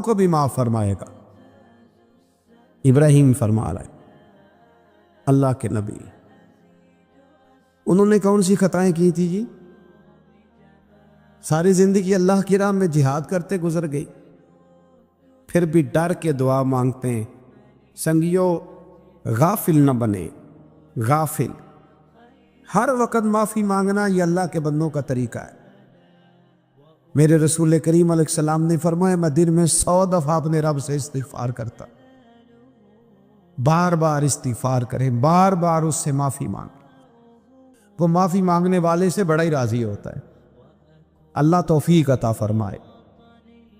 کو بھی معاف فرمائے گا۔ ابراہیم فرما رہا ہے اللہ کے نبی، انہوں نے کون سی خطائیں کی تھی جی؟ ساری زندگی اللہ کی راہ میں جہاد کرتے گزر گئی، پھر بھی ڈر کے دعا مانگتے ہیں۔ سنگیو غافل نہ بنے، غافل ہر وقت معافی مانگنا یہ اللہ کے بندوں کا طریقہ ہے۔ میرے رسول کریم علیہ السلام نے فرمایا میں دن میں 100 دفعہ اپنے رب سے استغفار کرتا، بار بار استغفار کریں، بار بار اس سے معافی مانگیں، وہ معافی مانگنے والے سے بڑا ہی راضی ہوتا ہے۔ اللہ توفیق عطا فرمائے۔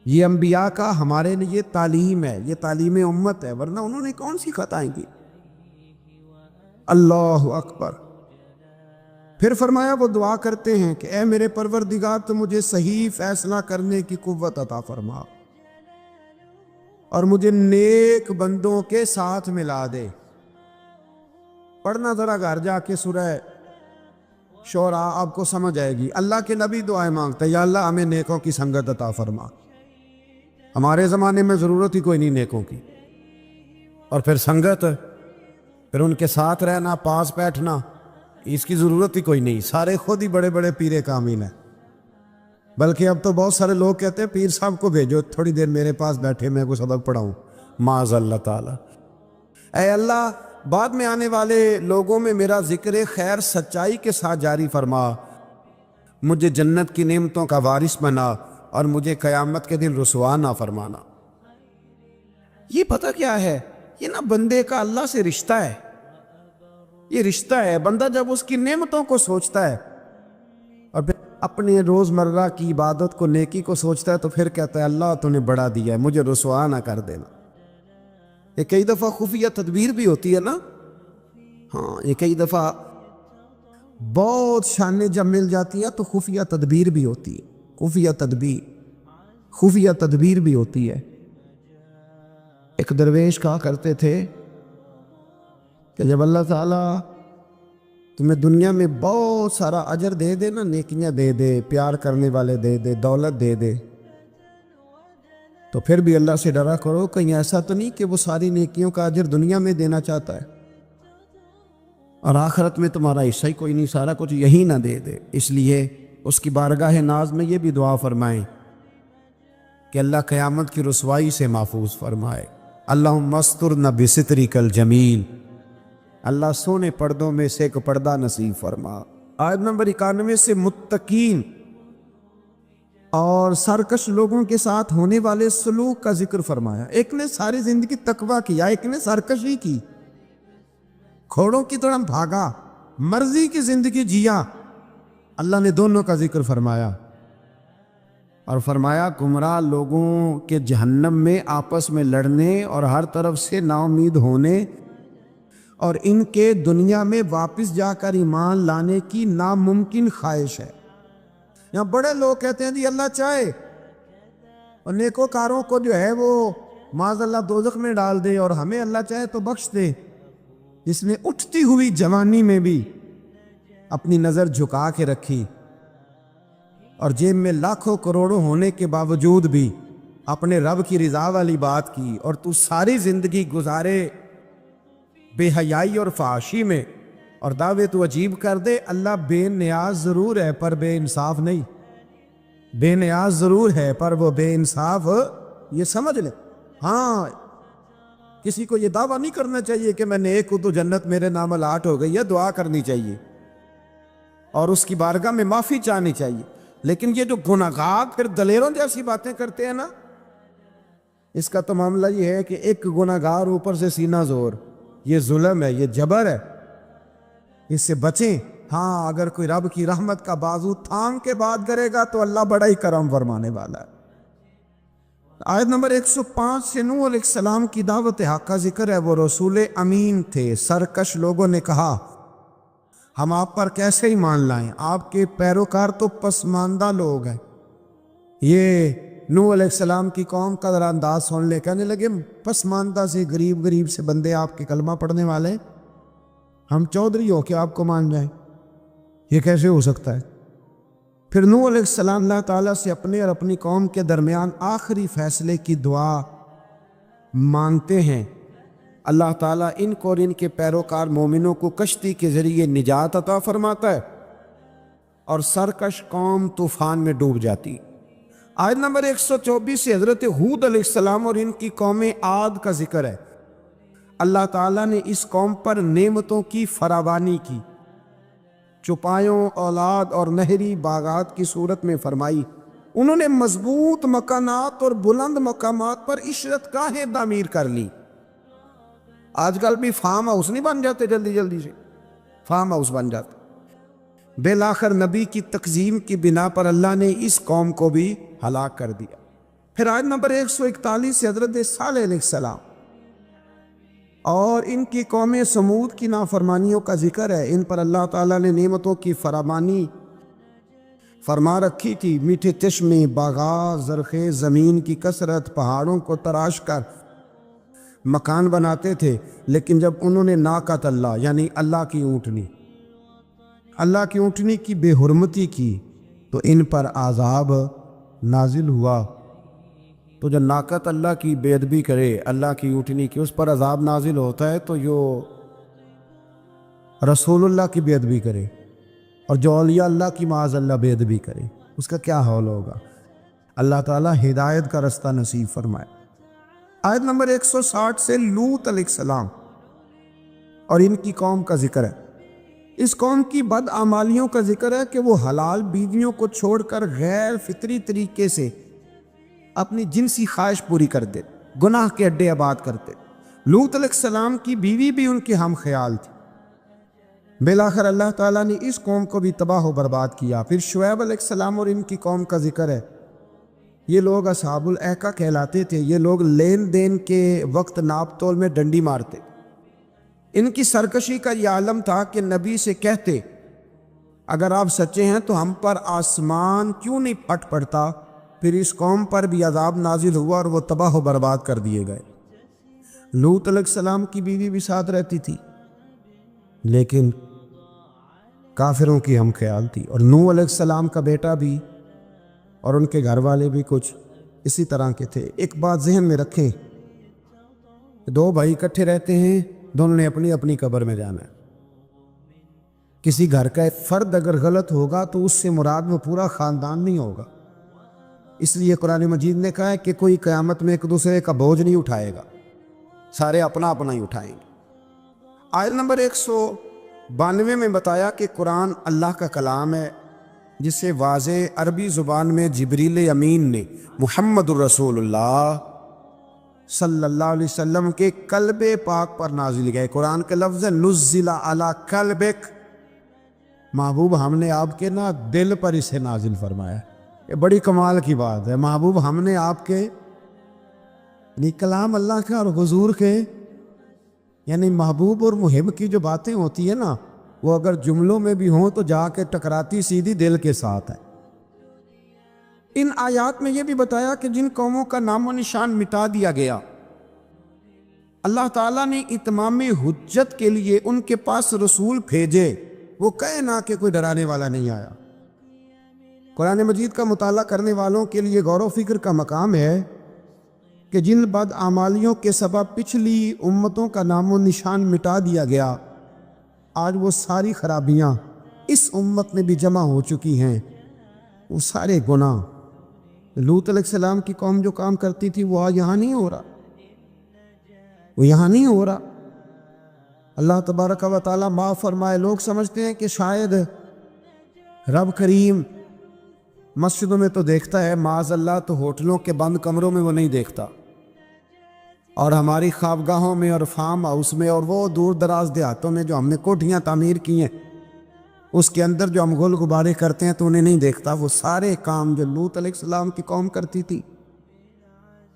یہ انبیاء کا ہمارے لیے تعلیم ہے، یہ تعلیم امت ہے، ورنہ انہوں نے کون سی خطائیں کی؟ اللہ اکبر۔ پھر فرمایا وہ دعا کرتے ہیں کہ اے میرے پروردگار تو مجھے صحیح فیصلہ کرنے کی قوت عطا فرما اور مجھے نیک بندوں کے ساتھ ملا دے۔ پڑھنا ذرا گھر جا کے سورہ شعراء، آپ کو سمجھ آئے گی۔ اللہ کے نبی دعائیں مانگتے ہیں یا اللہ ہمیں نیکوں کی سنگت عطا فرما۔ ہمارے زمانے میں ضرورت ہی کوئی نہیں نیکوں کی، اور پھر سنگت، پھر ان کے ساتھ رہنا، پاس بیٹھنا، اس کی ضرورت ہی کوئی نہیں، سارے خود ہی بڑے بڑے پیر کامل ہیں۔ بلکہ اب تو بہت سارے لوگ کہتے ہیں پیر صاحب کو بھیجو تھوڑی دیر میرے پاس بیٹھے میں کوئی سبق پڑھاؤں، معاذ اللہ تعالی۔ اے اللہ بعد میں آنے والے لوگوں میں میرا ذکر خیر سچائی کے ساتھ جاری فرما، مجھے جنت کی نعمتوں کا وارث بنا اور مجھے قیامت کے دن رسوا نہ فرمانا۔ یہ پتہ کیا ہے؟ یہ نا بندے کا اللہ سے رشتہ ہے، یہ رشتہ ہے۔ بندہ جب اس کی نعمتوں کو سوچتا ہے اور پھر اپنے روزمرہ کی عبادت کو، نیکی کو سوچتا ہے، تو پھر کہتا ہے اللہ تو نے بڑا دیا ہے، مجھے رسوا نہ کر دینا۔ یہ کئی دفعہ خفیہ تدبیر بھی ہوتی ہے نا، ہاں یہ کئی دفعہ بہت شانیں جب مل جاتی ہیں تو خفیہ تدبیر بھی ہوتی ہے، خفیہ تدبیر بھی ہوتی ہے۔ ایک درویش کہا کرتے تھے کہ جب اللہ تعالیٰ تمہیں دنیا میں بہت سارا اجر دے دے نا، نیکیاں دے دے، پیار کرنے والے دے دے، دولت دے دے، تو پھر بھی اللہ سے ڈرا کرو کہیں ایسا تو نہیں کہ وہ ساری نیکیوں کا اجر دنیا میں دینا چاہتا ہے اور آخرت میں تمہارا حصہ ہی کوئی نہیں، سارا کچھ یہی نہ دے دے۔ اس لیے اس کی بارگاہ ناز میں یہ بھی دعا فرمائیں کہ اللہ قیامت کی رسوائی سے محفوظ فرمائے۔ اللہم استرنا بسترک الجمیل، اللہ سونے پردوں میں سے ایک پردہ نصیب فرما۔ آیت نمبر 91 سے متقین اور سرکش لوگوں کے ساتھ ہونے والے سلوک کا ذکر فرمایا۔ ایک نے ساری زندگی تقویٰ کیا، ایک نے سرکشی کی، گھوڑوں کی طرح بھاگا، مرضی کی زندگی جیا۔ اللہ نے دونوں کا ذکر فرمایا اور فرمایا گمراہ لوگوں کے جہنم میں آپس میں لڑنے اور ہر طرف سے نا امید ہونے اور ان کے دنیا میں واپس جا کر ایمان لانے کی ناممکن خواہش ہے۔ یہاں بڑے لوگ کہتے ہیں جی اللہ چاہے اور نیکوکاروں کو جو ہے وہ معاذ اللہ دوزخ میں ڈال دے اور ہمیں اللہ چاہے تو بخش دے۔ جس نے اٹھتی ہوئی جوانی میں بھی اپنی نظر جھکا کے رکھی اور جیب میں لاکھوں کروڑوں ہونے کے باوجود بھی اپنے رب کی رضا والی بات کی، اور تو ساری زندگی گزارے بے حیائی اور فحاشی میں اور دعوے تو عجیب کر دے۔ اللہ بے نیاز ضرور ہے پر بے انصاف نہیں، بے نیاز ضرور ہے پر وہ بے انصاف، یہ سمجھ لیں۔ ہاں کسی کو یہ دعویٰ نہیں کرنا چاہیے کہ میں نیک ہوں تو جنت میرے نام الاٹ ہو گئی ہے، دعا کرنی چاہیے اور اس کی بارگاہ میں معافی چاہنی چاہیے۔ لیکن یہ جو گناہگار پھر دلیروں جیسی باتیں کرتے ہیں نا، اس کا تو معاملہ یہ ہے کہ ایک گناہگار اوپر سے سینہ زور، یہ ظلم ہے، یہ جبر ہے، اس سے بچیں۔ ہاں اگر کوئی رب کی رحمت کا بازو تھام کے بات کرے گا تو اللہ بڑا ہی کرم فرمانے والا ہے۔ آیت نمبر 105 سے نوح علیہ السلام کی دعوت حق کا ذکر ہے۔ وہ رسول امین تھے، سرکش لوگوں نے کہا ہم آپ پر کیسے ایمان لائیں، آپ کے پیروکار تو پسماندہ لوگ ہیں۔ یہ نوح علیہ السلام کی قوم کا ذرا انداز سن لے، کہنے لگے پسماندہ سے غریب سے بندے آپ کے کلمہ پڑھنے والے، ہم چودھری ہو کے آپ کو مان جائیں، یہ کیسے ہو سکتا ہے؟ پھر نوح علیہ السلام اللہ تعالیٰ سے اپنے اور اپنی قوم کے درمیان آخری فیصلے کی دعا مانگتے ہیں۔ اللہ تعالیٰ ان کو اور ان کے پیروکار مومنوں کو کشتی کے ذریعے نجات عطا فرماتا ہے اور سرکش قوم طوفان میں ڈوب جاتی۔ آیت نمبر 124 سے حضرت ہود علیہ السلام اور ان کی قوم عاد کا ذکر ہے۔ اللہ تعالیٰ نے اس قوم پر نعمتوں کی فراوانی کی، چوپایوں، اولاد اور نہری باغات کی صورت میں فرمائی۔ انہوں نے مضبوط مکانات اور بلند مقامات پر عشرت گاہیں تعمیر کر لی۔ آج کل بھی فارم ہاؤس نہیں بن جاتے جلدی جلدی سے، فارم ہاؤس بن جاتے۔ بالآخر نبی کی تکذیب کی بنا پر اللہ نے اس قوم کو بھی ہلاک کر دیا۔ پھر آیت نمبر 141 سے حضرت صالح علیہ السلام اور ان کی قوم سمود کی نافرمانیوں کا ذکر ہے۔ ان پر اللہ تعالیٰ نے نعمتوں کی فراوانی فرما رکھی تھی، میٹھے چشمے، باغات، زرخیز زمین کی کثرت، پہاڑوں کو تراش کر مکان بناتے تھے، لیکن جب انہوں نے ناقۃ اللہ یعنی اللہ کی اونٹنی کی بے حرمتی کی تو ان پر عذاب نازل ہوا۔ تو جب ناقۃ اللہ کی بے ادبی کرے، اللہ کی اونٹنی کی، اس پر عذاب نازل ہوتا ہے، تو جو رسول اللہ کی بے ادبی کرے اور جو اولیاء اللہ کی معاذ اللہ بے ادبی کرے، اس کا کیا حال ہوگا؟ اللہ تعالیٰ ہدایت کا رستہ نصیب فرمائے۔ آیت نمبر 160 سے لوط علیہ السلام اور ان کی قوم کا ذکر ہے۔ اس قوم کی بدعمالیوں کا ذکر ہے کہ وہ حلال بیویوں کو چھوڑ کر غیر فطری طریقے سے اپنی جنسی خواہش پوری کرتے، گناہ کے اڈے آباد کرتے۔ لوط علیہ السلام کی بیوی بھی ان کے ہم خیال تھی۔ بالآخر اللہ تعالیٰ نے اس قوم کو بھی تباہ و برباد کیا۔ پھر شعیب علیہ السلام اور ان کی قوم کا ذکر ہے۔ یہ لوگ اصحاب الایکہ کہلاتے تھے۔ یہ لوگ لین دین کے وقت ناپ تول میں ڈنڈی مارتے۔ ان کی سرکشی کا یہ عالم تھا کہ نبی سے کہتے، اگر آپ سچے ہیں تو ہم پر آسمان کیوں نہیں پھٹ پڑتا؟ پھر اس قوم پر بھی عذاب نازل ہوا اور وہ تباہ و برباد کر دیے گئے۔ لوط علیہ السلام کی بیوی بھی ساتھ رہتی تھی، لیکن کافروں کی ہم خیال تھی، اور نوح علیہ السلام کا بیٹا بھی اور ان کے گھر والے بھی کچھ اسی طرح کے تھے۔ ایک بات ذہن میں رکھیں، دو بھائی اکٹھے رہتے ہیں، دونوں نے اپنی اپنی قبر میں جانا ہے۔ کسی گھر کا ایک فرد اگر غلط ہوگا تو اس سے مراد وہ پورا خاندان نہیں ہوگا۔ اس لیے قرآن مجید نے کہا ہے کہ کوئی قیامت میں ایک دوسرے کا بوجھ نہیں اٹھائے گا، سارے اپنا اپنا ہی اٹھائیں گے۔ آیت نمبر 192 میں بتایا کہ قرآن اللہ کا کلام ہے، جسے واضح عربی زبان میں جبریل امین نے محمد الرسول اللہ صلی اللہ علیہ وسلم کے قلب پاک پر نازل کیا۔ قرآن کے لفظ ہے نزل علی قلبک، محبوب ہم نے آپ کے دل پر اسے نازل فرمایا۔ یہ بڑی کمال کی بات ہے، محبوب ہم نے آپ کے کلام اللہ کا اور حضور کے، یعنی محبوب اور محب کی جو باتیں ہوتی ہیں نا، وہ اگر جملوں میں بھی ہوں تو جا کے ٹکراتی سیدھی دل کے ساتھ ہے۔ ان آیات میں یہ بھی بتایا کہ جن قوموں کا نام و نشان مٹا دیا گیا، اللہ تعالیٰ نے اتمام حجت کے لیے ان کے پاس رسول بھیجے۔ وہ کہے نہ کہ کوئی ڈرانے والا نہیں آیا۔ قرآن مجید کا مطالعہ کرنے والوں کے لیے غور و فکر کا مقام ہے کہ جن بدعمالیوں کے سبب پچھلی امتوں کا نام و نشان مٹا دیا گیا، آج وہ ساری خرابیاں اس امت میں بھی جمع ہو چکی ہیں۔ وہ سارے گناہ لوط علیہ السلام کی قوم جو کام کرتی تھی وہ آج یہاں نہیں ہو رہا، وہ یہاں نہیں ہو رہا۔ اللہ تبارک و تعالیٰ معاف فرمائے۔ لوگ سمجھتے ہیں کہ شاید رب کریم مسجدوں میں تو دیکھتا ہے، معاذ اللہ تو ہوٹلوں کے بند کمروں میں وہ نہیں دیکھتا، اور ہماری خوابگاہوں میں اور فارم ہاؤس میں اور وہ دور دراز دیہاتوں میں جو ہم نے کوٹھیاں تعمیر کی ہیں، اس کے اندر جو ہم گل غبارے کرتے ہیں تو انہیں نہیں دیکھتا۔ وہ سارے کام جو لوط علیہ السلام کی قوم کرتی تھی،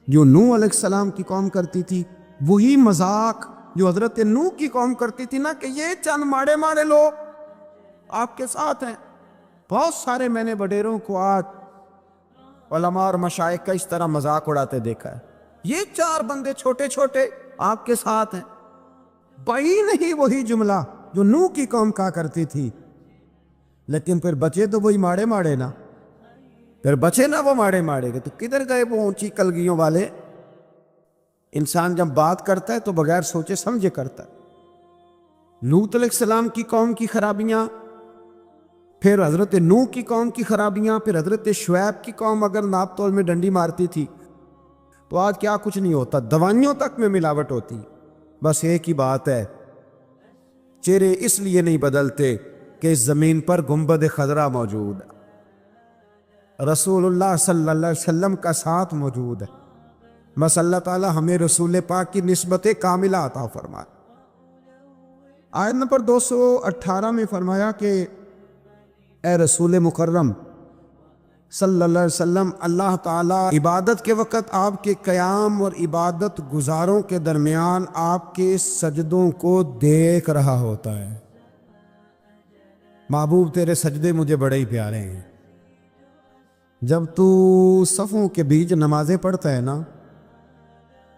جو نوح علیہ السلام کی قوم کرتی تھی، وہی مذاق جو حضرت نوح کی قوم کرتی تھی نا، کہ یہ چند ماڑے ماڑے لوگ آپ کے ساتھ ہیں۔ بہت سارے میں نے بڈیروں کو آج علماء اور مشائخ کا اس طرح مذاق اڑاتے دیکھا ہے، یہ چار بندے چھوٹے چھوٹے آپ کے ساتھ ہیں۔ بھائی نہیں وہی جملہ جو نوح کی قوم کہا کرتی تھی، لیکن پھر بچے تو وہی ماڑے ماڑے نا۔ پھر بچے نہ وہ ماڑے ماڑے کے، تو کدھر گئے وہ اونچی کلگیوں والے؟ انسان جب بات کرتا ہے تو بغیر سوچے سمجھے کرتا ہے۔ لوط علیہ السلام کی قوم کی خرابیاں، پھر حضرت نوح کی قوم کی خرابیاں، پھر حضرت شعیب کی قوم اگر ناپ تول میں ڈنڈی مارتی تھی تو آج کیا کچھ نہیں ہوتا، دوائیوں تک میں ملاوٹ ہوتی۔ بس ایک ہی بات ہے، چہرے اس لیے نہیں بدلتے کہ اس زمین پر گنبد خضرا موجود ہے، رسول اللہ صلی اللہ علیہ وسلم کا ساتھ موجود ہے۔ بس اللہ تعالی ہمیں رسول پاک کی نسبت کاملہ عطا فرمائے۔ آیت نمبر 218 میں فرمایا کہ اے رسول مکرم صلی اللہ علیہ وسلم، اللہ تعالیٰ عبادت کے وقت آپ کے قیام اور عبادت گزاروں کے درمیان آپ کے سجدوں کو دیکھ رہا ہوتا ہے۔ محبوب تیرے سجدے مجھے بڑے ہی پیارے ہیں۔ جب تو صفوں کے بیچ نمازیں پڑھتا ہے نا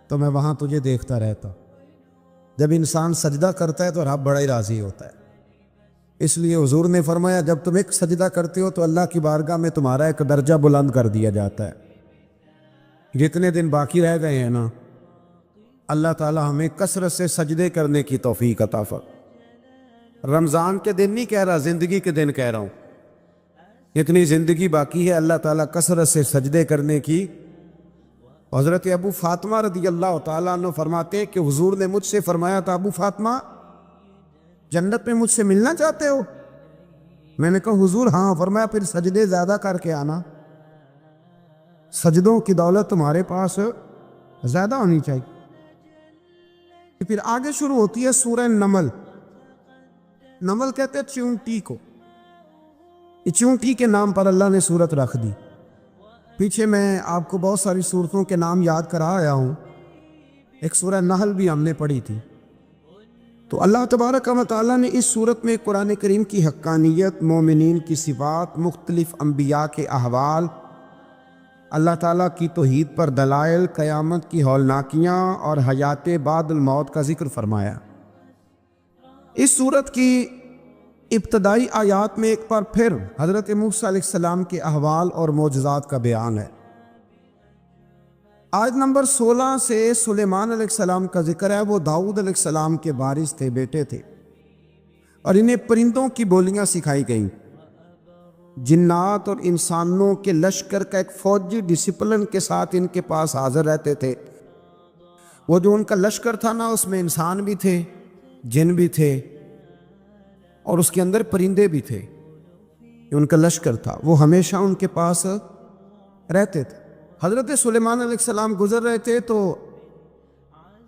تو میں وہاں تجھے دیکھتا رہتا۔ جب انسان سجدہ کرتا ہے تو رب بڑا ہی راضی ہوتا ہے۔ اس لیے حضور نے فرمایا جب تم ایک سجدہ کرتے ہو تو اللہ کی بارگاہ میں تمہارا ایک درجہ بلند کر دیا جاتا ہے۔ جتنے دن باقی رہ گئے ہیں نا، اللہ تعالی ہمیں کثرت سے سجدے کرنے کی توفیق عطا فرمائے۔ رمضان کے دن نہیں کہہ رہا، زندگی کے دن کہہ رہا ہوں۔ اتنی زندگی باقی ہے، اللہ تعالیٰ کثرت سے سجدے کرنے کی۔ حضرت ابو فاطمہ رضی اللہ تعالیٰ عنہ فرماتے ہیں کہ حضور نے مجھ سے فرمایا تھا، ابو فاطمہ جنت میں مجھ سے ملنا چاہتے ہو؟ میں نے کہا حضور ہاں۔ فرمایا پھر سجدے زیادہ کر کے آنا، سجدوں کی دولت تمہارے پاس زیادہ ہونی چاہیے۔ پھر آگے شروع ہوتی ہے سورہ نمل۔ نمل کہتے ہیں چیونٹی کو، یہ چیونٹی کے نام پر اللہ نے سورت رکھ دی۔ پیچھے میں آپ کو بہت ساری سورتوں کے نام یاد کرا آیا ہوں، ایک سورہ نحل بھی ہم نے پڑھی تھی۔ تو اللہ تبارک و تعالیٰ نے اس سورت میں قرآن کریم کی حقانیت، مومنین کی صفات، مختلف انبیاء کے احوال، اللہ تعالیٰ کی توحید پر دلائل، قیامت کی ہولناکیاں اور حیات بعد الموت کا ذکر فرمایا۔ اس سورت کی ابتدائی آیات میں ایک بار پھر حضرت موسیٰ علیہ السلام کے احوال اور معجزات کا بیان ہے۔ آیت نمبر 16 سے سلیمان علیہ السلام کا ذکر ہے۔ وہ داؤد علیہ السلام کے وارث تھے، بیٹے تھے، اور انہیں پرندوں کی بولیاں سکھائی گئیں۔ جنات اور انسانوں کے لشکر کا ایک فوجی ڈسپلن کے ساتھ ان کے پاس حاضر رہتے تھے۔ وہ جو ان کا لشکر تھا نا، اس میں انسان بھی تھے، جن بھی تھے، اور اس کے اندر پرندے بھی تھے۔ یہ ان کا لشکر تھا، وہ ہمیشہ ان کے پاس رہتے تھے۔ حضرت سلیمان علیہ السلام گزر رہے تھے تو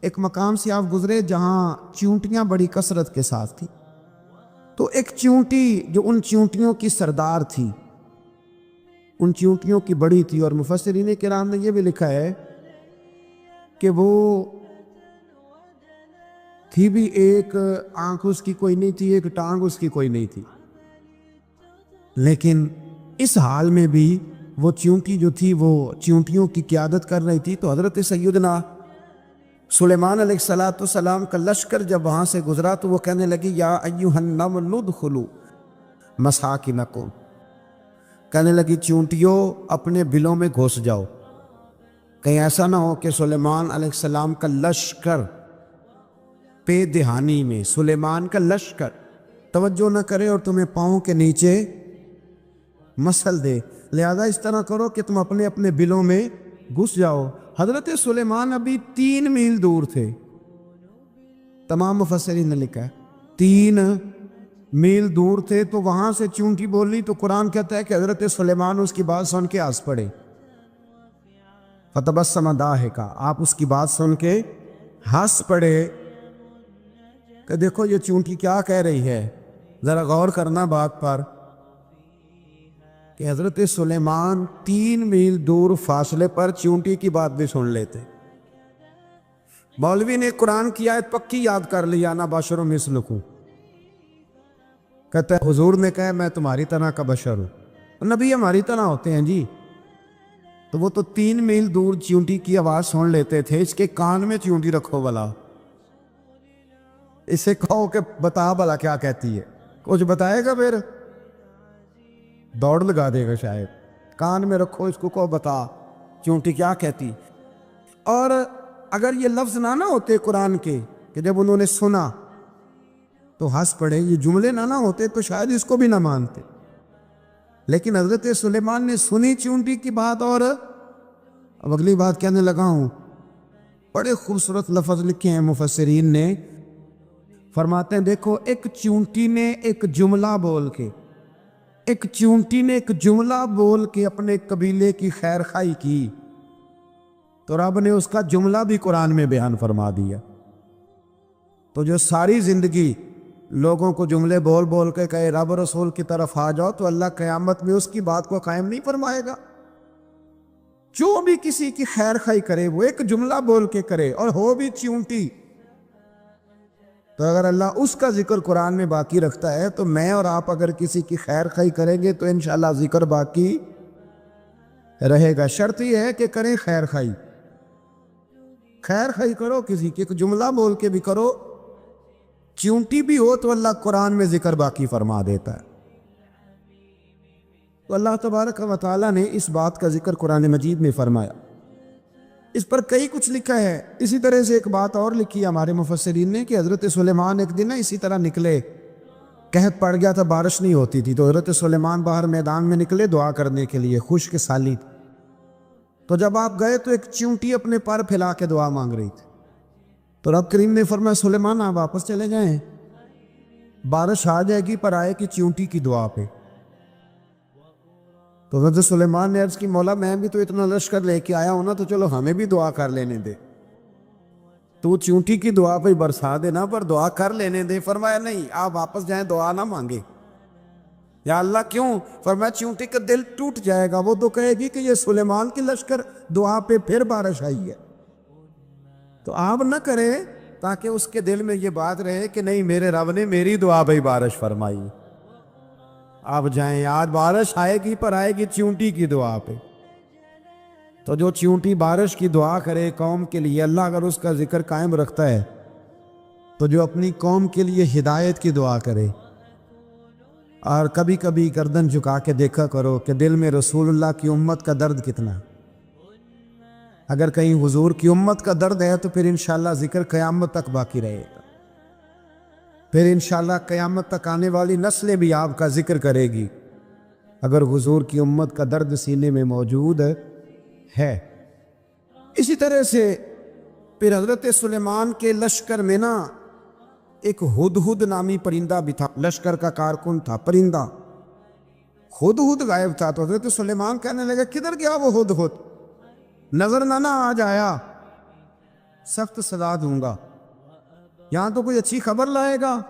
ایک مقام سے آپ گزرے جہاں چیونٹیاں بڑی کثرت کے ساتھ تھی۔ تو ایک چیونٹی جو ان چیونٹیوں کی سردار تھی، ان چیونٹیوں کی بڑی تھی، اور مفسرین کرام نے یہ بھی لکھا ہے کہ وہ تھی بھی ایک آنکھ اس کی کوئی نہیں تھی، ایک ٹانگ اس کی کوئی نہیں تھی، لیکن اس حال میں بھی وہ چیونٹی جو تھی وہ چیونٹیوں کی قیادت کر رہی تھی۔ تو حضرت سیدنا سلیمان علیہ السلام کا لشکر جب وہاں سے گزرا تو وہ کہنے لگی یا ایھا النمل ادخلوا مساکنکم، کہنے لگی چیونٹیوں اپنے بلوں میں گھس جاؤ، کہیں ایسا نہ ہو کہ سلیمان علیہ السلام کا لشکر پے دہانی میں، سلیمان کا لشکر توجہ نہ کرے اور تمہیں پاؤں کے نیچے مسل دے، لہذا اس طرح کرو کہ تم اپنے اپنے بلوں میں گھس جاؤ۔ حضرت سلیمان ابھی 3 میل دور تھے، تمام مفسرین نے لکھا ہے 3 میل دور تھے، تو وہاں سے چیونٹی بولی تو قرآن کہتا ہے کہ حضرت سلیمان اس کی بات سن کے ہنس پڑے، فتبسم ضاحکا، آپ اس کی بات سن کے ہنس پڑے کہ دیکھو یہ چیونٹی کیا کہہ رہی ہے، ذرا غور کرنا بات پر کہ حضرت سلیمان 3 میل دور فاصلے پر چیونٹی کی بات بھی سن لیتے۔ مولوی نے قرآن کی آیت پکی یاد کر لی، انا بشر مثلکم، کہتا ہے حضور نے کہا میں تمہاری طرح کا بشر ہوں، نبی ہماری طرح ہوتے ہیں جی۔ تو وہ تو 3 میل دور چیونٹی کی آواز سن لیتے تھے، اس کے کان میں چیونٹی رکھو بلا، اسے کہو کہ بتا بلا کیا کہتی ہے، کچھ بتائے گا، پھر دوڑ لگا دے گا، شاید کان میں رکھو اس کو بتا چونٹی کیا کہتی. اور اگر یہ لفظ نہ ہوتے قرآن کے کہ جب انہوں نے سنا تو ہنس پڑے، یہ جملے نہ ہوتے تو شاید اس کو بھی نہ مانتے. لیکن حضرت سلیمان نے سنی چونٹی کی بات اور اب اگلی بات کہنے لگا ہوں. بڑے خوبصورت لفظ لکھے ہیں مفسرین نے، فرماتے ہیں دیکھو ایک چونٹی نے ایک جملہ بول کے اپنے قبیلے کی خیر خواہی کی تو رب نے اس کا جملہ بھی قرآن میں بیان فرما دیا. تو جو ساری زندگی لوگوں کو جملے بول بول کے کہے رب رسول کی طرف آ جاؤ تو اللہ قیامت میں اس کی بات کو قائم نہیں فرمائے گا. جو بھی کسی کی خیر خواہی کرے وہ ایک جملہ بول کے کرے اور ہو بھی چونٹی، تو اگر اللہ اس کا ذکر قرآن میں باقی رکھتا ہے تو میں اور آپ اگر کسی کی خیر خواہی کریں گے تو انشاءاللہ ذکر باقی رہے گا. شرط یہ ہے کہ کریں خیر خواہی کرو، کسی کی ایک جملہ بول کے بھی کرو، چونٹی بھی ہو تو اللہ قرآن میں ذکر باقی فرما دیتا ہے. تو اللہ تبارک و تعالیٰ نے اس بات کا ذکر قرآن مجید میں فرمایا. اس پر کئی کچھ لکھا ہے. اسی طرح سے ایک بات اور لکھی ہے ہمارے مفسرین نے کہ حضرت سلیمان ایک دن اسی طرح نکلے، قحط پڑ گیا تھا، بارش نہیں ہوتی تھی، تو حضرت سلیمان باہر میدان میں نکلے دعا کرنے کے لیے، خشک سالی تھی. تو جب آپ گئے تو ایک چونٹی اپنے پر پھیلا کے دعا مانگ رہی تھی. تو رب کریم نے فرمایا سلیمان آپ واپس چلے جائیں، بارش آ جائے گی پر آئے گی چونٹی کی دعا پہ. تو حضرت سلیمان نے عرض کی مولا میں بھی تو اتنا لشکر لے کے آیا ہوں نا، تو چلو ہمیں بھی دعا کر لینے دے، تو چونٹی کی دعا پہ برسا دینا پر دعا کر لینے دے. فرمایا نہیں آپ واپس جائیں، دعا نہ مانگے. یا اللہ کیوں؟ فرمایا چونٹی کا دل ٹوٹ جائے گا، وہ تو کہے گی کہ یہ سلیمان کی لشکر دعا پہ پھر بارش آئی ہے. تو آپ نہ کریں تاکہ اس کے دل میں یہ بات رہے کہ نہیں میرے رب نے میری دعا پہ بارش فرمائی. آپ جائیں، آج بارش آئے گی پر آئے گی چونٹی کی دعا پہ. تو جو چونٹی بارش کی دعا کرے قوم کے لیے، اللہ اگر اس کا ذکر قائم رکھتا ہے تو جو اپنی قوم کے لیے ہدایت کی دعا کرے. اور کبھی کبھی گردن جھکا کے دیکھا کرو کہ دل میں رسول اللہ کی امت کا درد کتنا. اگر کہیں حضور کی امت کا درد ہے تو پھر انشاءاللہ ذکر قیامت تک باقی رہے گا. پھر انشاءاللہ قیامت تک آنے والی نسلیں بھی آپ کا ذکر کرے گی اگر حضور کی امت کا درد سینے میں موجود ہے. اسی طرح سے پھر حضرت سلیمان کے لشکر میں نا ایک ہدہد نامی پرندہ بھی تھا، لشکر کا کارکن تھا پرندہ. ہدہد غائب تھا تو حضرت سلیمان کہنے لگا کدھر گیا وہ ہدہد؟ نظر نہ آج آیا، سخت سزا دوں گا. یہاں تو کوئی اچھی خبر لائے گا،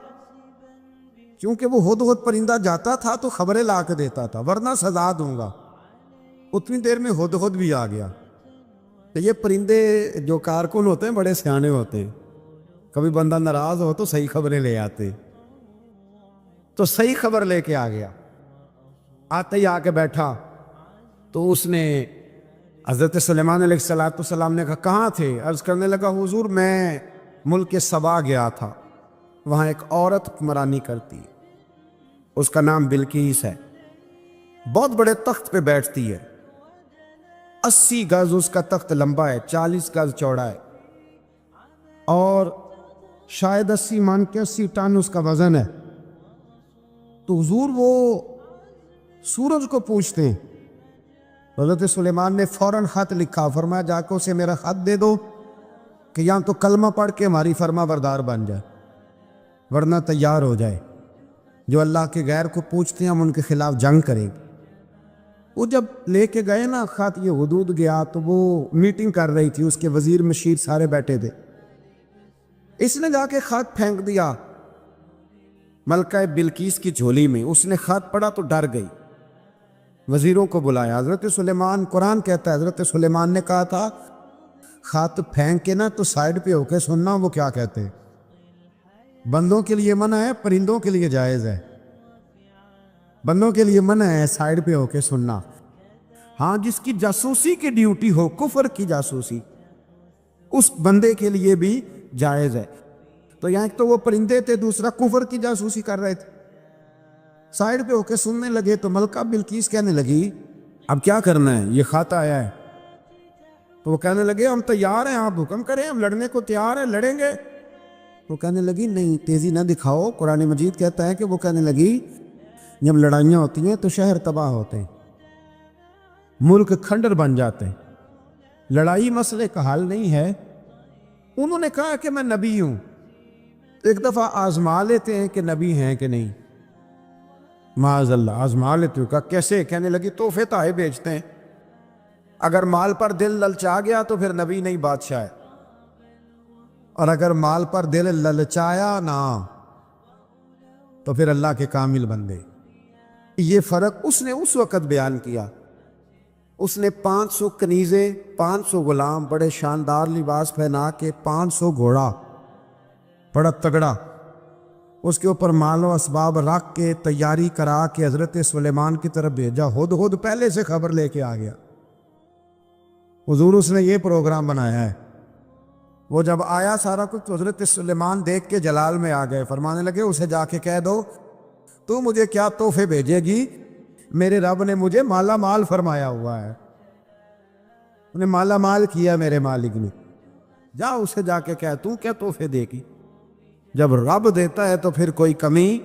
کیونکہ وہ ہدہد پرندہ جاتا تھا تو خبریں لا کے دیتا تھا، ورنہ سزا دوں گا. اتنی دیر میں ہدہد بھی آ گیا. تو یہ پرندے جو کارکن ہوتے ہیں بڑے سیانے ہوتے ہیں، کبھی بندہ ناراض ہو تو صحیح خبریں لے آتے. تو صحیح خبر لے کے آ گیا. آتے ہی آ کے بیٹھا تو اس نے حضرت سلیمان علیہ السلام نے کہا کہاں تھے؟ عرض کرنے لگا حضور میں ملک سبا گیا تھا، وہاں ایک عورت حکمرانی کرتی، اس کا نام بلقیس ہے، بہت بڑے تخت پہ بیٹھتی ہے. 80 گز اس کا تخت لمبا ہے، 40 گز چوڑا ہے، اور شاید 80 من کے 80 ٹن اس کا وزن ہے. تو حضور وہ سورج کو پوچھتے ہیں. حضرت سلیمان نے فوراً خط لکھا، فرمایا جا کے اسے میرا خط دے دو کہ یہاں تو کلمہ پڑھ کے ہماری فرما بردار بن جائے، ورنہ تیار ہو جائے. جو اللہ کے غیر کو پوچھتے ہیں ہم ان کے خلاف جنگ کریں گے. وہ جب لے کے گئے نا خط، یہ حدود گیا تو وہ میٹنگ کر رہی تھی، اس کے وزیر مشیر سارے بیٹھے تھے. اس نے جا کے خط پھینک دیا ملکہ بلقیس کی جھولی میں. اس نے خط پڑھا تو ڈر گئی، وزیروں کو بلایا. حضرت سلیمان، قرآن کہتا ہے حضرت سلیمان نے کہا تھا خط پھینک کے نا تو سائڈ پہ ہو کے سننا وہ کیا کہتے ہیں. بندوں کے لیے منع ہے، پرندوں کے لیے جائز ہے. بندوں کے لیے منع ہے سائڈ پہ ہو کے سننا. ہاں جس کی جاسوسی کی ڈیوٹی ہو، کفر کی جاسوسی، اس بندے کے لیے بھی جائز ہے. تو یہاں ایک تو وہ پرندے تھے، دوسرا کفر کی جاسوسی کر رہے تھے. سائڈ پہ ہو کے سننے لگے تو ملکہ بلقیس کہنے لگی اب کیا کرنا ہے، یہ کھاتا آیا ہے۔ تو وہ کہنے لگے ہم تیار ہیں، آپ حکم کریں، ہم لڑنے کو تیار ہیں، لڑیں گے۔ وہ کہنے لگی نہیں تیزی نہ دکھاؤ، قرآن مجید کہتا ہے کہ وہ کہنے لگی جب لڑائیاں ہوتی ہیں تو شہر تباہ ہوتے ہیں، ملک کھنڈر بن جاتے ہیں، لڑائی مسئلے کا حل نہیں ہے۔ انہوں نے کہا کہ میں نبی ہوں، ایک دفعہ آزما لیتے ہیں کہ نبی ہیں کہ نہیں، معاذ اللہ آزما لیتے ہو۔ کہا کیسے؟ کہنے لگی تحفے تحائف بیچتے ہیں، اگر مال پر دل للچا گیا تو پھر نبی نہیں بادشاہ ہے، اور اگر مال پر دل للچایا نہ تو پھر اللہ کے کامل بندے۔ یہ فرق اس نے اس وقت بیان کیا۔ اس نے 500 کنیزیں، 500 غلام، بڑے شاندار لباس پہنا کے، 500 گھوڑا بڑا تگڑا، اس کے اوپر مال و اسباب رکھ کے تیاری کرا کے حضرت سلیمان کی طرف بھیجا۔ ہدہد پہلے سے خبر لے کے آ گیا، حضور اس نے یہ پروگرام بنایا ہے۔ وہ جب آیا سارا کچھ تو حضرت سلیمان دیکھ کے جلال میں آ گئے، فرمانے لگے اسے جا کے کہہ دو تو مجھے کیا تحفے بھیجے گی، میرے رب نے مجھے مالا مال فرمایا ہوا ہے، انہیں مالا مال کیا میرے مالک نے، جا اسے جا کے کہہ تو کیا تحفے دے گی۔ جب رب دیتا ہے تو پھر کوئی کمی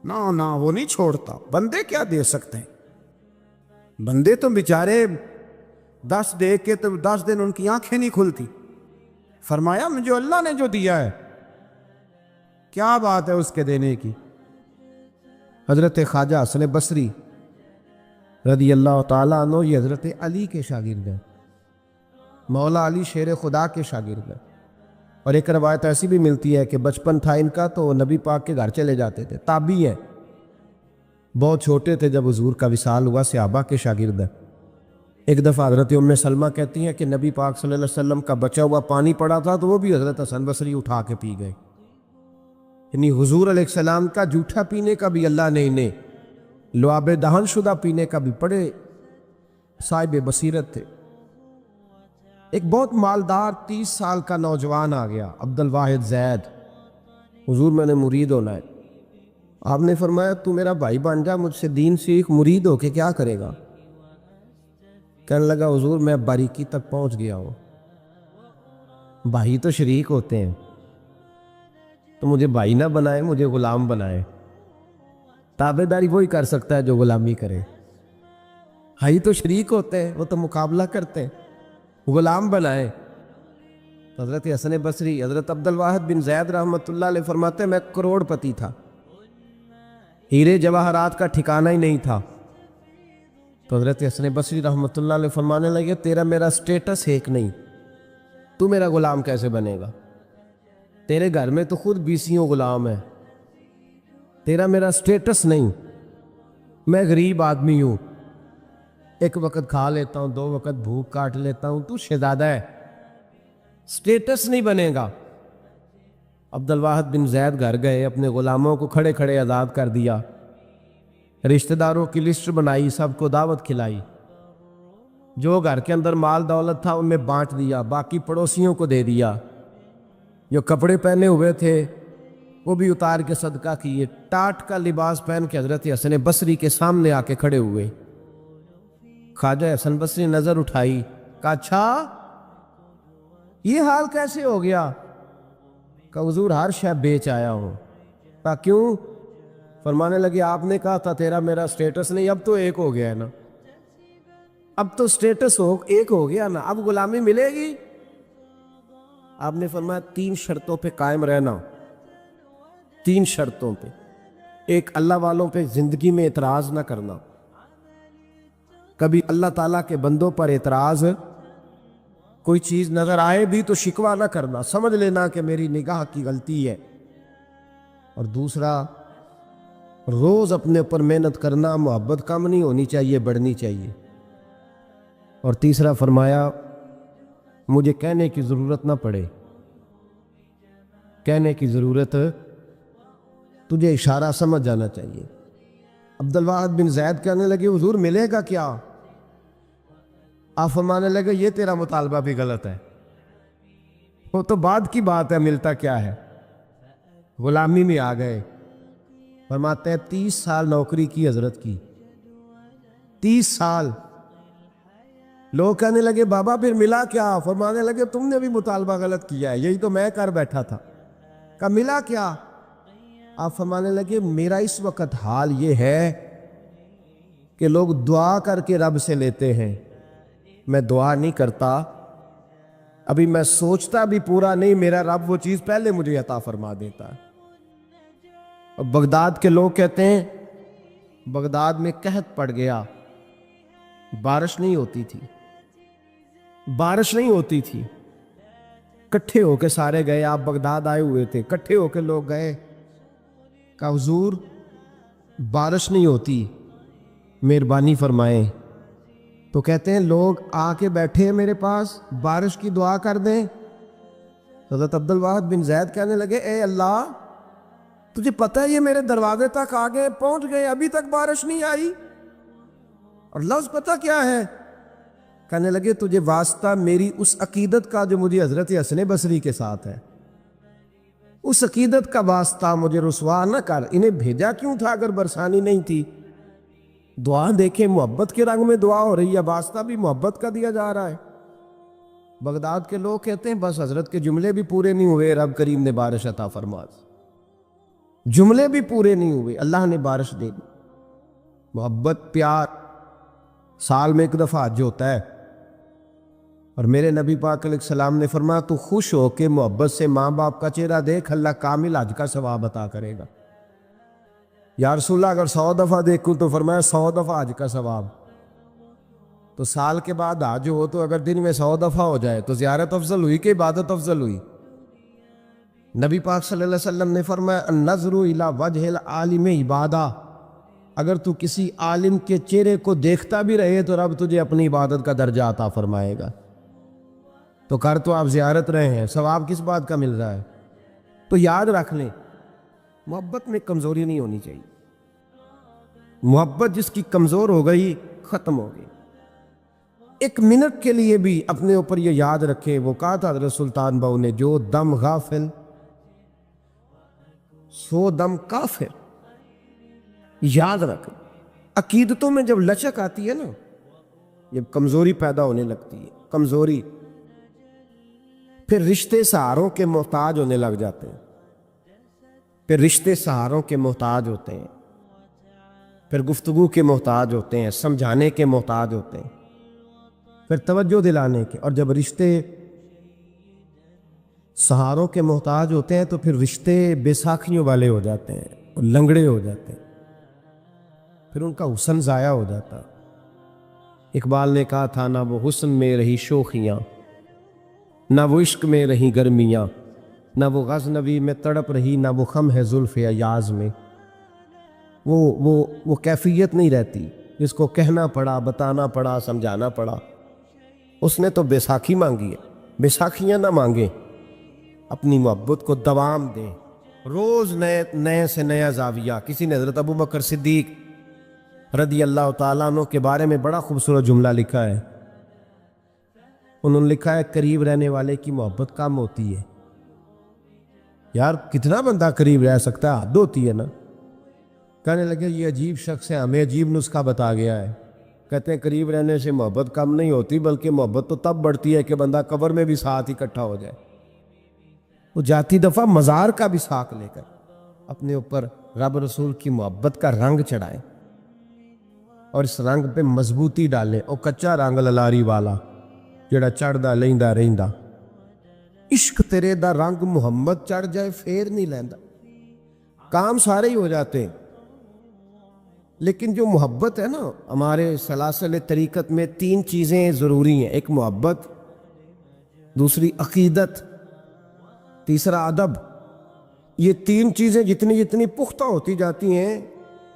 نہ وہ نہیں چھوڑتا۔ بندے کیا دے سکتے ہیں، بندے تو بیچارے 10 دے کے تو 10 دن ان کی آنکھیں نہیں کھلتی۔ فرمایا مجھے اللہ نے جو دیا ہے کیا بات ہے اس کے دینے کی۔ حضرت خواجہ حسن بصری رضی اللہ تعالیٰ عنہ یہ حضرت علی کے شاگرد ہیں، مولا علی شیر خدا کے شاگرد ہیں، اور ایک روایت ایسی بھی ملتی ہے کہ بچپن تھا ان کا تو نبی پاک کے گھر چلے جاتے تھے، تابعی ہے، بہت چھوٹے تھے جب حضور کا وصال ہوا، صحابہ کے شاگرد ہیں۔ ایک دفعہ حضرت ام سلمہ کہتی ہیں کہ نبی پاک صلی اللہ علیہ وسلم کا بچا ہوا پانی پڑا تھا تو وہ بھی حضرت حسن بصری اٹھا کے پی گئے، یعنی حضور علیہ السلام کا جھوٹا پینے کا بھی اللہ نے انہیں، لعاب دہن شدہ پینے کا بھی، بڑے صاحب بصیرت تھے۔ ایک بہت مالدار 30 سال کا نوجوان آ گیا، عبد الواحد زید، حضور میں نے مرید ہونا ہے۔ آپ نے فرمایا تو میرا بھائی بن جا، مجھ سے دین سیکھ، مرید ہو کے کیا کرے گا؟ کہنے لگا حضور میں باریکی تک پہنچ گیا ہوں، بھائی تو شریک ہوتے ہیں، تو مجھے بھائی نہ بنائے، مجھے غلام بنائے، تابع داری وہی کر سکتا ہے جو غلامی کرے، بھائی تو شریک ہوتے ہیں، وہ تو مقابلہ کرتے ہیں، غلام بنائے۔ حضرت حسن بصری، حضرت عبد الواحد بن زید رحمۃ اللہ علیہ فرماتے ہیں میں کروڑ پتی تھا، ہیرے جواہرات کا ٹھکانہ ہی نہیں تھا۔ تو حضرت حسن بصری رحمۃ اللہ علیہ فرمانے لگے تیرا میرا سٹیٹس ایک نہیں، تو میرا غلام کیسے بنے گا؟ تیرے گھر میں تو خود 20 غلام ہیں، تیرا میرا سٹیٹس نہیں، میں غریب آدمی ہوں، ایک وقت کھا لیتا ہوں، 2 وقت بھوک کاٹ لیتا ہوں، تو شہزادہ ہے، سٹیٹس نہیں بنے گا۔ عبد الواحد بن زید گھر گئے، اپنے غلاموں کو کھڑے کھڑے آزاد کر دیا، رشتہ داروں کی لسٹ بنائی، سب کو دعوت کھلائی، جو گھر کے اندر مال دولت تھا ان میں بانٹ دیا، باقی پڑوسیوں کو دے دیا، جو کپڑے پہنے ہوئے تھے وہ بھی اتار کے صدقہ کیے، ٹاٹ کا لباس پہن کے حضرت حسن بصری کے سامنے آ کے کھڑے ہوئے۔ خواجہ حسن بصری نے نظر اٹھائی، کہا اچھا یہ حال کیسے ہو گیا؟ کہا حضور ہر شے بیچ آیا ہوں۔ کہا کیوں؟ فرمانے لگے آپ نے کہا تھا تیرا میرا سٹیٹس نہیں، اب تو ایک ہو گیا ہے نا، اب تو سٹیٹس ایک ہو گیا نا، اب غلامی ملے گی؟ آپ نے فرمایا 3 شرطوں پہ قائم رہنا، 3 شرطوں پہ۔ ایک، اللہ والوں پہ زندگی میں اعتراض نہ کرنا، کبھی اللہ تعالیٰ کے بندوں پر اعتراض، کوئی چیز نظر آئے بھی تو شکوہ نہ کرنا، سمجھ لینا کہ میری نگاہ کی غلطی ہے۔ اور دوسرا، روز اپنے اوپر محنت کرنا، محبت کم نہیں ہونی چاہیے، بڑھنی چاہیے۔ اور تیسرا فرمایا مجھے کہنے کی ضرورت نہ پڑے، کہنے کی ضرورت، تجھے اشارہ سمجھ جانا چاہیے۔ عبد الواحد بن زید کہنے لگے حضور ملے گا کیا؟ آپ فرمانے لگے یہ تیرا مطالبہ بھی غلط ہے، وہ تو بعد کی بات ہے، ملتا کیا ہے؟ غلامی میں آ گئے۔ فرماتے ہیں 30 سال نوکری کی حضرت کی، 30 سال۔ لوگ کہنے لگے بابا پھر ملا کیا؟ فرمانے لگے تم نے بھی مطالبہ غلط کیا ہے، یہی تو میں کر بیٹھا تھا۔ کہا ملا کیا؟ آپ فرمانے لگے میرا اس وقت حال یہ ہے کہ لوگ دعا کر کے رب سے لیتے ہیں، میں دعا نہیں کرتا، ابھی میں سوچتا بھی پورا نہیں، میرا رب وہ چیز پہلے مجھے عطا فرما دیتا ہے۔ اور بغداد کے لوگ کہتے ہیں بغداد میں قحط پڑ گیا، بارش نہیں ہوتی تھی، بارش نہیں ہوتی تھی۔ کٹھے ہو کے سارے گئے، آپ بغداد آئے ہوئے تھے، کٹھے ہو کے لوگ گئے، کہا حضور بارش نہیں ہوتی، مہربانی فرمائیں۔ تو کہتے ہیں لوگ آ کے بیٹھے ہیں میرے پاس، بارش کی دعا کر دیں۔ حضرت عبد الواحد بن زید کہنے لگے اے اللہ، تجھے پتہ ہے یہ میرے دروازے تک آ گئے، پہنچ گئے، ابھی تک بارش نہیں آئی، اور لفظ پتہ کیا ہے؟ کہنے لگے تجھے واسطہ میری اس عقیدت کا جو مجھے حضرت حسن بصری کے ساتھ ہے، اس عقیدت کا واسطہ، مجھے رسوا نہ کر۔ انہیں بھیجا کیوں تھا اگر برسانی نہیں تھی؟ دعا دیکھیں، محبت کے رنگ میں دعا ہو رہی ہے، واسطہ بھی محبت کا دیا جا رہا ہے۔ بغداد کے لوگ کہتے ہیں بس حضرت کے جملے بھی پورے نہیں ہوئے، رب کریم نے بارش عطا فرما دی، جملے بھی پورے نہیں ہوئے، اللہ نے بارش دے دی۔ محبت، پیار، سال میں ایک دفعہ حج ہوتا ہے، اور میرے نبی پاک علیہ السلام نے فرمایا تو خوش ہو کے محبت سے ماں باپ کا چہرہ دیکھ، اللہ کامل حج کا ثواب عطا کرے گا۔ یا رسول اللہ اگر 100 دفعہ دیکھوں تو فرمایا 100 دفعہ حج کا ثواب۔ تو سال کے بعد حج ہو تو اگر دن میں 100 دفعہ ہو جائے تو زیارت افضل ہوئی کہ عبادت افضل ہوئی؟ نبی پاک صلی اللہ علیہ وسلم نے فرمایا النظر الی وجہ العالم عبادہ، اگر تو کسی عالم کے چہرے کو دیکھتا بھی رہے تو رب تجھے اپنی عبادت کا درجہ عطا فرمائے گا۔ تو کر تو آپ زیارت رہے ہیں، ثواب کس بات کا مل رہا ہے؟ تو یاد رکھ لیں محبت میں کمزوری نہیں ہونی چاہیے، محبت جس کی کمزور ہو گئی ختم ہو گئی۔ ایک منٹ کے لیے بھی اپنے اوپر یہ یاد رکھیں، وہ کہا تھا حضرت سلطان بہو نے جو دم غافل سو دم کافر۔ یاد رکھیں عقیدتوں میں جب لچک آتی ہے نا، جب کمزوری پیدا ہونے لگتی ہے، کمزوری، پھر رشتے سہاروں کے محتاج ہونے لگ جاتے ہیں، پھر رشتے سہاروں کے محتاج ہوتے ہیں، پھر گفتگو کے محتاج ہوتے ہیں، سمجھانے کے محتاج ہوتے ہیں، پھر توجہ دلانے کے، اور جب رشتے سہاروں کے محتاج ہوتے ہیں تو پھر رشتے بے ساکھیوں والے ہو جاتے ہیں اور لنگڑے ہو جاتے ہیں، پھر ان کا حسن ضائع ہو جاتا۔ اقبال نے کہا تھا نہ وہ حسن میں رہی شوخیاں، نہ وہ عشق میں رہی گرمیاں، نہ وہ غزنوی میں تڑپ رہی، نہ وہ خم ہے زلف ایاز میں۔ وہ کیفیت نہیں رہتی جس کو کہنا پڑا، بتانا پڑا، سمجھانا پڑا۔ اس نے تو بیساکھی مانگی ہے، بیساکھیاں نہ مانگیں، اپنی محبت کو دوام دیں، روز نئے سے نیا زاویہ۔ کسی نے حضرت ابو بکر صدیق رضی اللہ تعالیٰ عنہ کے بارے میں بڑا خوبصورت جملہ لکھا ہے، انہوں نے لکھا ہے قریب رہنے والے کی محبت کم ہوتی ہے۔ یار کتنا بندہ قریب رہ سکتا ہے، حد ہوتی ہے نا۔ کہنے لگے یہ عجیب شخص ہے، ہمیں عجیب نسخہ بتا گیا ہے۔ کہتے ہیں قریب رہنے سے محبت کم نہیں ہوتی، بلکہ محبت تو تب بڑھتی ہے کہ بندہ قبر میں بھی ساتھ اکٹھا ہو جائے، وہ جاتی دفعہ مزار کا بھی ساتھ لے کر اپنے اوپر رب رسول کی محبت کا رنگ چڑھائیں، اور اس رنگ پہ مضبوطی ڈالیں۔ اور کچا رنگ للاری والا جڑا چڑھدا لیندا رہندا، عشق تیرے دا رنگ محمد چڑھ جائے پھر نہیں لیندا، کام سارے ہی ہو جاتے ہیں۔ لیکن جو محبت ہے نا، ہمارے سلاسل طریقت میں 3 چیزیں ضروری ہیں، ایک محبت، دوسری عقیدت، تیسرا ادب۔ یہ 3 چیزیں جتنی پختہ ہوتی جاتی ہیں،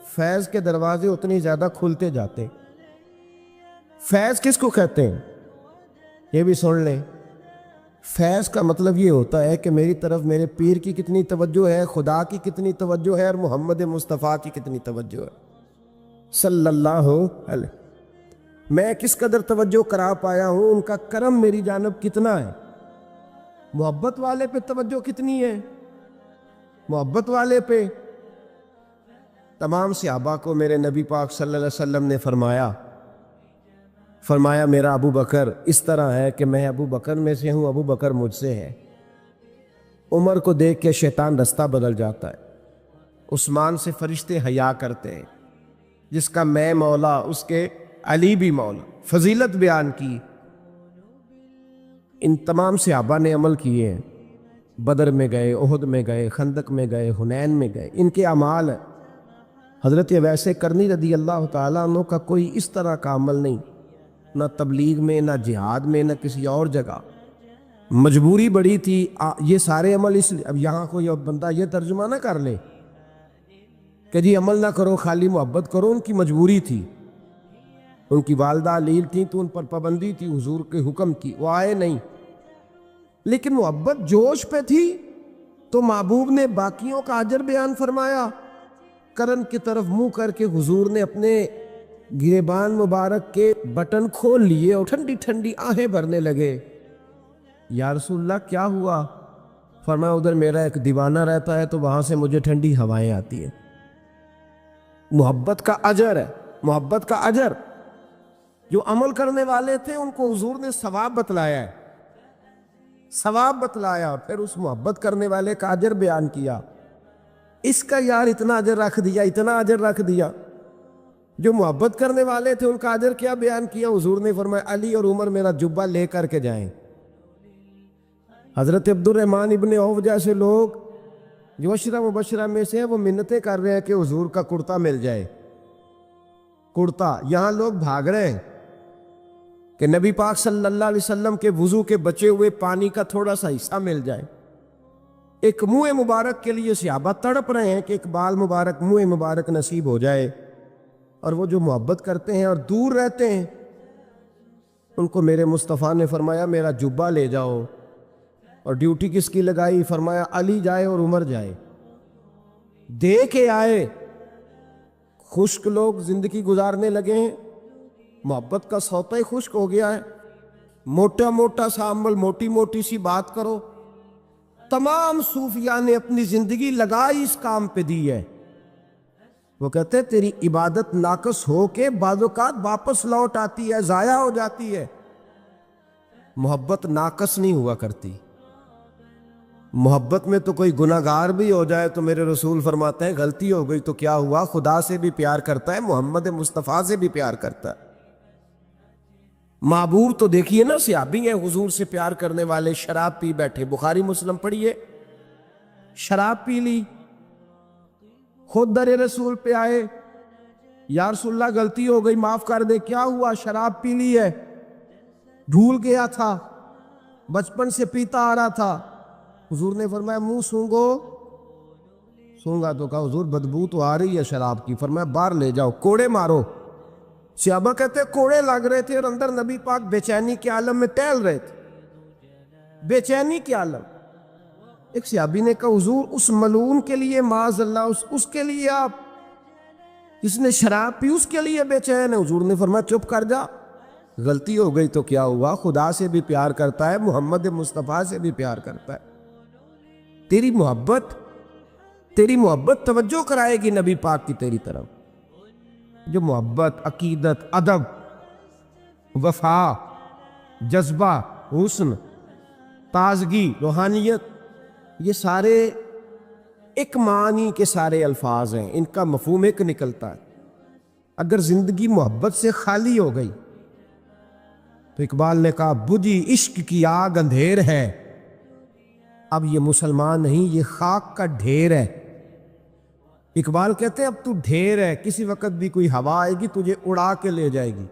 فیض کے دروازے اتنی زیادہ کھلتے جاتے ہیں۔ فیض کس کو کہتے ہیں یہ بھی سن لیں۔ فیض کا مطلب یہ ہوتا ہے کہ میری طرف میرے پیر کی کتنی توجہ ہے، خدا کی کتنی توجہ ہے، اور محمد مصطفیٰ کی کتنی توجہ ہے صلی اللہ علیہ، میں کس قدر توجہ کرا پایا ہوں، ان کا کرم میری جانب کتنا ہے۔ محبت والے پہ توجہ کتنی ہے، محبت والے پہ۔ تمام صحابہ کو میرے نبی پاک صلی اللہ علیہ وسلم نے فرمایا فرمایا میرا ابو بکر اس طرح ہے کہ میں ابو بکر میں سے ہوں، ابو بکر مجھ سے ہے۔ عمر کو دیکھ کے شیطان رستہ بدل جاتا ہے، عثمان سے فرشتے حیا کرتے ہیں، جس کا میں مولا اس کے علی بھی مولا۔ فضیلت بیان کی، ان تمام صحابہ نے عمل کیے ہیں، بدر میں گئے، احد میں گئے، خندق میں گئے، حنین میں گئے، ان کے اعمال ہیں۔ حضرت اویس کرنی رضی اللہ تعالیٰ عنہ کا کوئی اس طرح کا عمل نہیں، نہ تبلیغ میں، نہ جہاد میں، نہ کسی اور جگہ۔ مجبوری بڑی تھی، یہ سارے عمل اس لیے۔ اب یہاں کوئی بندہ یہ ترجمہ نہ کر لے کہ جی عمل نہ کرو خالی محبت کرو، ان کی مجبوری تھی، ان کی والدہ علیل تھیں تو ان پر پابندی تھی حضور کے حکم کی، وہ آئے نہیں، لیکن محبت جوش پہ تھی تو محبوب نے باقیوں کا اجر بیان فرمایا۔ کرن کی طرف منہ کر کے حضور نے اپنے گریبان مبارک کے بٹن کھول لیے اور ٹھنڈی ٹھنڈی آہیں بھرنے لگے۔ یا رسول اللہ کیا ہوا؟ فرمایا ادھر میرا ایک دیوانہ رہتا ہے تو وہاں سے مجھے ٹھنڈی ہوائیں آتی ہیں۔ محبت کا اجر ہے، محبت کا اجر۔ جو عمل کرنے والے تھے ان کو حضور نے ثواب بتلایا ہے، ثواب بتلایا، پھر اس محبت کرنے والے کا اجر بیان کیا۔ اس کا یار اتنا اجر رکھ دیا، اتنا اجر رکھ دیا۔ جو محبت کرنے والے تھے ان کا اجر کیا بیان کیا؟ حضور نے فرمایا علی اور عمر میرا جبہ لے کر کے جائیں۔ حضرت عبد الرحمن ابن عوف جیسے لوگ جو عشرہ مبشرہ میں سے ہیں وہ منتیں کر رہے ہیں کہ حضور کا کرتا مل جائے، کرتا۔ یہاں لوگ بھاگ رہے ہیں کہ نبی پاک صلی اللہ علیہ وسلم کے وضو کے بچے ہوئے پانی کا تھوڑا سا حصہ مل جائے۔ ایک منہ مبارک کے لیے صحابہ تڑپ رہے ہیں کہ ایک بال مبارک، منہ مبارک نصیب ہو جائے، اور وہ جو محبت کرتے ہیں اور دور رہتے ہیں ان کو میرے مصطفیٰ نے فرمایا میرا جبہ لے جاؤ۔ اور ڈیوٹی کس کی لگائی؟ فرمایا علی جائے اور عمر جائے، دے کے آئے۔ خشک لوگ زندگی گزارنے لگے ہیں، محبت کا سوتا ہی خشک ہو گیا ہے۔ موٹا موٹا سا عمل، موٹی موٹی سی بات کرو۔ تمام صوفیاء نے اپنی زندگی لگائی اس کام پہ دی ہے۔ وہ کہتے ہیں تیری عبادت ناقص ہو کے بعض اوقات واپس لوٹ آتی ہے، ضائع ہو جاتی ہے۔ محبت ناقص نہیں ہوا کرتی۔ محبت میں تو کوئی گناہگار بھی ہو جائے تو میرے رسول فرماتے ہیں غلطی ہو گئی تو کیا ہوا، خدا سے بھی پیار کرتا ہے، محمد مصطفیٰ سے بھی پیار کرتا ہے۔ محبوب تو دیکھیے نا، صحابی ہیں حضور سے پیار کرنے والے، شراب پی بیٹھے، بخاری مسلم پڑھیے، شراب پی لی، خود در رسول پہ آئے، یا رسول اللہ غلطی ہو گئی معاف کر دے۔ کیا ہوا؟ شراب پی لی ہے، بھول گیا تھا، بچپن سے پیتا آ رہا تھا۔ حضور نے فرمایا منہ سونگو۔ سونگا تو کہا حضور بدبو تو آ رہی ہے شراب کی۔ فرمایا باہر لے جاؤ، کوڑے مارو۔ صحابہ کہتے کوڑے لگ رہے تھے اور اندر نبی پاک بے چینی کے عالم میں ٹہل رہے تھے، بے چینی کے عالم۔ ایک صحابی نے کہا حضور اس ملعون کے لیے معاذ اللہ، اس کے لیے آپ، جس نے شراب پی اس کے لیے بے چین ہے؟ حضور نے فرمایا چپ کر جا، غلطی ہو گئی تو کیا ہوا، خدا سے بھی پیار کرتا ہے، محمد مصطفیٰ سے بھی پیار کرتا ہے۔ تیری محبت توجہ کرائے گی نبی پاک کی تیری طرف۔ جو محبت، عقیدت، ادب، وفا، جذبہ، حسن، تازگی، روحانیت، یہ سارے ایک معنی کے سارے الفاظ ہیں، ان کا مفہوم ایک نکلتا ہے۔ اگر زندگی محبت سے خالی ہو گئی تو اقبال نے کہا بجھی عشق کی آگ اندھیر ہے، اب یہ مسلمان نہیں، یہ خاک کا ڈھیر ہے۔ اقبال کہتے ہیں اب تو ڈھیر ہے، کسی وقت بھی کوئی ہوا آئے گی تجھے اڑا کے لے جائے گی۔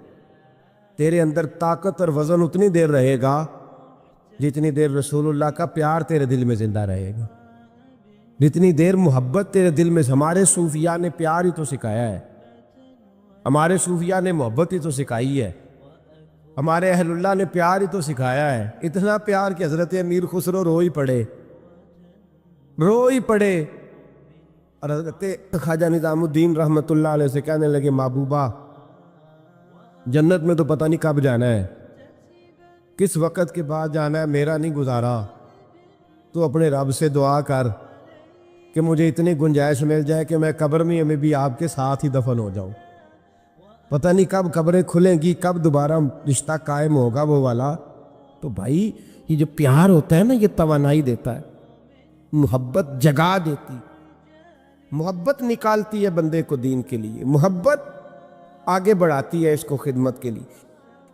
تیرے اندر طاقت اور وزن اتنی دیر رہے گا جتنی دیر رسول اللہ کا پیار تیرے دل میں زندہ رہے گا، جتنی دیر محبت تیرے دل میں۔ ہمارے صوفیاء نے پیار ہی تو سکھایا ہے، ہمارے صوفیاء نے محبت ہی تو سکھائی ہے، ہمارے اہل اللہ نے پیار ہی تو سکھایا ہے۔ اتنا پیار کہ حضرت امیر خسرو رو ہی پڑے۔ اور حضرت خواجہ نظام الدین رحمۃ اللہ علیہ سے کہنے لگے محبوبہ جنت میں تو پتہ نہیں کب جانا ہے، کس وقت کے بعد جانا ہے، میرا نہیں گزارا، تو اپنے رب سے دعا کر کہ مجھے اتنی گنجائش مل جائے کہ میں قبر میں بھی آپ کے ساتھ ہی دفن ہو جاؤں۔ پتہ نہیں کب قبریں کھلیں گی، کب دوبارہ رشتہ قائم ہوگا وہ والا۔ تو بھائی یہ جو پیار ہوتا ہے نا، یہ توانائی دیتا ہے، محبت جگا دیتی، محبت نکالتی ہے بندے کو دین کے لیے، محبت آگے بڑھاتی ہے اس کو خدمت کے لیے،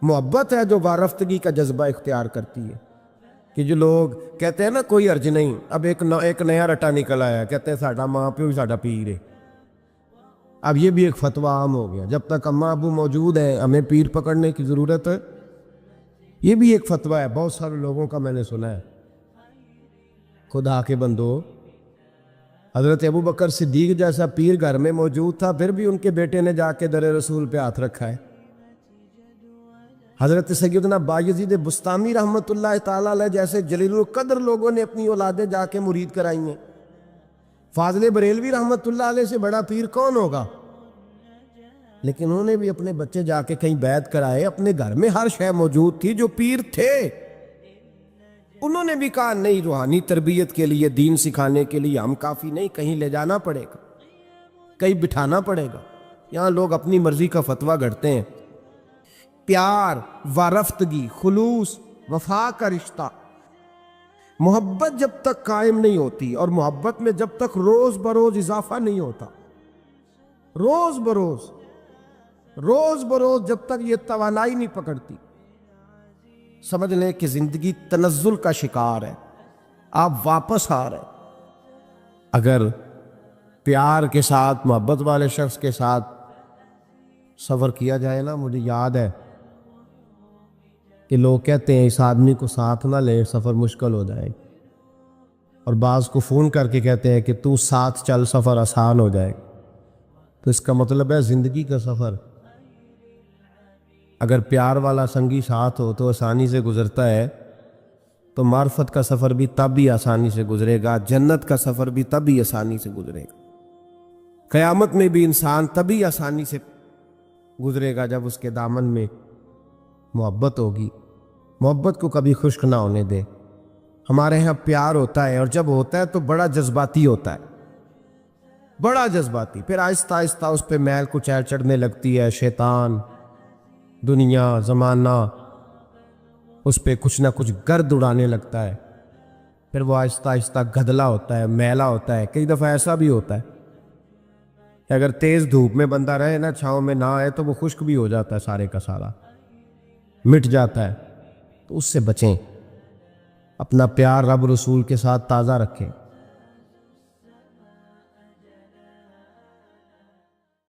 محبت ہے جو وارفتگی کا جذبہ اختیار کرتی ہے۔ کہ جو لوگ کہتے ہیں نا کوئی عرض نہیں، اب ایک نیا رٹا نکل آیا، کہتے ہیں ساڈا ماں پیو ہی ساڈا پیر ہے۔ اب یہ بھی ایک فتویٰ عام ہو گیا، جب تک اماں ابو موجود ہیں ہمیں پیر پکڑنے کی ضرورت ہے۔ یہ بھی ایک فتویٰ ہے، بہت سارے لوگوں کا میں نے سنا ہے۔ خدا کے بندو، حضرت ابو بکر صدیق جیسا پیر گھر میں موجود تھا، پھر بھی ان کے بیٹے نے جا کے در رسول پہ ہاتھ رکھا ہے۔ حضرت سیدنا بایزید بستامی رحمۃ اللہ تعالیٰ علیہ جیسے جلیل القدر لوگوں نے اپنی اولادیں جا کے مرید کرائی ہیں۔ فاضل بریلوی رحمۃ اللہ علیہ سے بڑا پیر کون ہوگا؟ لیکن انہوں نے بھی اپنے بچے جا کے کہیں بیعت کرائے، اپنے گھر میں ہر شے موجود تھی، جو پیر تھے انہوں نے بھی کہا نہیں، روحانی تربیت کے لیے، دین سکھانے کے لیے ہم کافی نہیں، کہیں لے جانا پڑے گا، کہیں بٹھانا پڑے گا۔ یہاں لوگ اپنی مرضی کا فتویٰ گھڑتے ہیں۔ پیار، وارفتگی، خلوص، وفا کا رشتہ، محبت جب تک قائم نہیں ہوتی، اور محبت میں جب تک روز بروز اضافہ نہیں ہوتا، روز بروز جب تک یہ توانائی نہیں پکڑتی، سمجھ لیں کہ زندگی تنزل کا شکار ہے، آپ واپس آ رہے۔ اگر پیار کے ساتھ، محبت والے شخص کے ساتھ سفر کیا جائے نا، مجھے یاد ہے کہ لوگ کہتے ہیں اس آدمی کو ساتھ نہ لے، سفر مشکل ہو جائے، اور بعض کو فون کر کے کہتے ہیں کہ تو ساتھ چل، سفر آسان ہو جائے۔ تو اس کا مطلب ہے زندگی کا سفر اگر پیار والا سنگی ساتھ ہو تو آسانی سے گزرتا ہے، تو معرفت کا سفر بھی تب ہی آسانی سے گزرے گا، جنت کا سفر بھی تب ہی آسانی سے گزرے گا، قیامت میں بھی انسان تبھی آسانی سے گزرے گا جب اس کے دامن میں محبت ہوگی۔ محبت کو کبھی خشک نہ ہونے دے۔ ہمارے ہاں پیار ہوتا ہے، اور جب ہوتا ہے تو بڑا جذباتی ہوتا ہے، بڑا جذباتی، پھر آہستہ آہستہ اس پہ میل کچیل چڑھنے لگتی ہے، شیطان، دنیا، زمانہ اس پہ کچھ نہ کچھ گرد اڑانے لگتا ہے، پھر وہ آہستہ آہستہ گدلا ہوتا ہے، میلا ہوتا ہے۔ کئی دفعہ ایسا بھی ہوتا ہے کہ اگر تیز دھوپ میں بندہ رہے نا، چھاؤں میں نہ آئے، تو وہ خشک بھی ہو جاتا ہے، سارے کا سارا مٹ جاتا ہے۔ تو اس سے بچیں، اپنا پیار رب رسول کے ساتھ تازہ رکھیں۔